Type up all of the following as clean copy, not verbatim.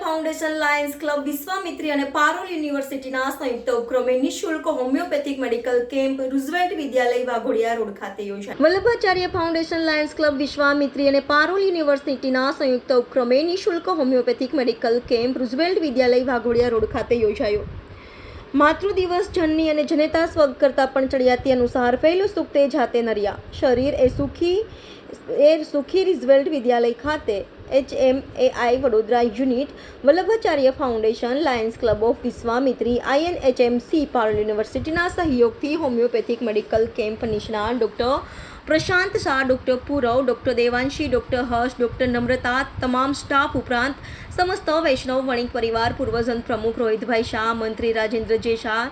Foundation, lions club, Vishwamitri અને પારુલ યુનિવર્સિટીના સંયુક્ત ઉપક્રમે નિઃશુલ્ક હોમિયોપેથિક મેડિકલ કેમ્પ રૂઝવેલ્ટ વિદ્યાલય વાઘોડિયા રોડ ખાતે યોજાયો. Vallabhacharya foundation, lions club, Vishwamitri અને પારુલ યુનિવર્સિટીના સંયુક્ત ઉપક્રમે નિઃશુલ્ક હોમિયોપેથિક મેડિકલ કેમ્પ રૂઝવેલ્ટ વિદ્યાલય વાઘોડિયા રોડ ખાતે યોજાયો. માતૃ દિવસ જનની અને જનેતા સ્વર્ગ કરતાં પણ ચડિયાતી અનુસાર પહેલું સુખ તે જાતે નર્યા. શરીર એ સુખી રિઝવેલ્ટ વિદ્યાલય ખાતે HMAI Vadodara unit, Vallabhacharya foundation, lions club of Vishwamitri, INHMC Parul યુનિવર્સિટીના સહયોગથી હોમિયોપેથિક મેડિકલ કેમ્પ નિષ્ણાત doctor Prashant Shah, doctor Purav, doctor Devanshi, doctor Harsh, doctor Namrata, તમામ સ્ટાફ ઉપરાંત સમસ્ત વૈષ્ણવ વણિક પરિવાર, પૂર્વજન પ્રમુખ રોહિતભાઈ શાહ, મંત્રી રાજેન્દ્ર જે શાહ,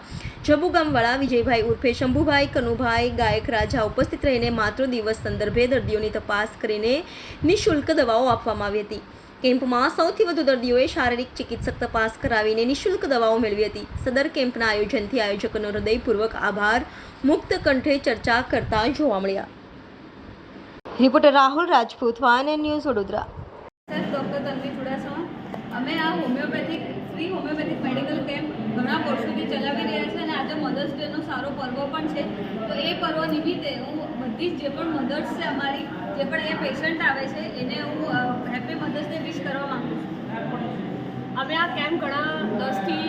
જબુગામવાળા વિજયભાઈ ઉર્ફે શંભુભાઈ, કનુભાઈ, ગાયક રાજા ઉપસ્થિત રહીને માતૃ દિવસ સંદર્ભે દર્દીઓની તપાસ કરીને નિઃશુલ્ક દવાઓ આપવામાં આવી હતી. કેમ્પમાં સૌથી વધુ દર્દીઓએ શારીરિક ચિકિત્સક તપાસ કરાવીને નિઃશુલ્ક દવાઓ મેળવી હતી. સદર કેમ્પના આયોજનથી આયોજકોનો હૃદયપૂર્વક આભાર મુક્ત કંઠે ચર્ચા કરતા જોવા મળ્યા. Reporter Rahul Rajput, van news, Vadodara. Sir, doctor Tanvi Chudasama. અમે આ ફ્રી હોમિયોપેથિક મેડિકલ કેમ્પ ઘણા વર્ષોથી ચલાવી રહ્યા છે અને આજે મધર્સ ડેનો સારો પર્વ પણ છે. તો એ પર્વ નિમિત્તે હું બધી જે પણ મધર્સ છે અમારી, જે પણ એ પેશન્ટ આવે છે એને હું હેપી મધર્સ ડે વિશ કરવા માગું છું. અમે આ કેમ્પ ઘણા 10થી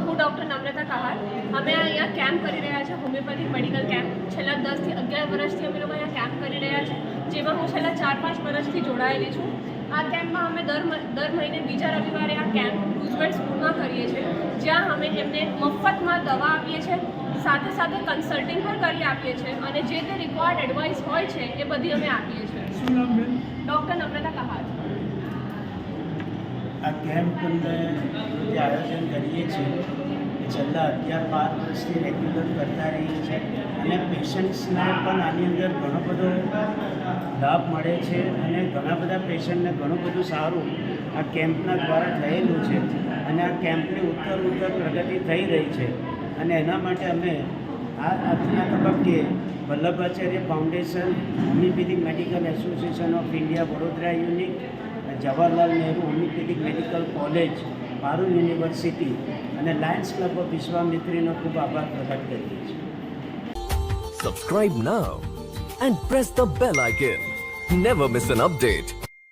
હું ડૉક્ટર નમ્રતા કહાર. અમે અહીંયા કેમ્પ કરી રહ્યા છીએ, હોમિયોપેથિક મેડિકલ કેમ્પ. છેલ્લા 10 થી 11 વર્ષથી અમે લોકો અહીંયા કેમ્પ કરી રહ્યા છીએ, જેમાં હું છેલ્લા 4-5 વર્ષથી જોડાયેલી છું. આ કેમ્પમાં અમે દર મહિને બીજા રવિવારે આ કેમ્પ રૂઝવેલ્ટ સ્કૂલમાં કરીએ છીએ, જ્યાં અમે એમને મફતમાં દવા આપીએ છીએ, સાથે સાથે કન્સલ્ટિંગ પણ કરી આપીએ છીએ અને જે તે રિક્વાયર્ડ એડવાઇસ હોય છે એ બધી અમે આપીએ છીએ. શું નામ બેન? ડૉક્ટર નમ્રતા કહાર. આ કેમ્પને જે આયોજન કરીએ છીએ એ છેલ્લા 11-12 વર્ષથી રેગ્યુલર કરતા રહીએ છીએ અને પેશન્ટ્સને પણ આની અંદર ઘણો બધો લાભ મળે છે અને ઘણા બધા પેશન્ટને ઘણું બધું સારું આ કેમ્પના દ્વારા થયેલું છે અને આ કેમ્પની ઉત્તર પ્રગતિ થઈ રહી છે અને એના માટે અમે આજના તબક્કે Vallabhacharya foundation, homeopathic medical association of India Vadodara unit, Jawaharlal Nehru homeopathic medical college, Parul university અને લાયન્સ ક્લબ ઓફ વિશ્વામિત્રીનો ખૂબ આભાર પ્રકટ કરીએ છીએ. Subscribe now and press the bell icon. Never miss an update.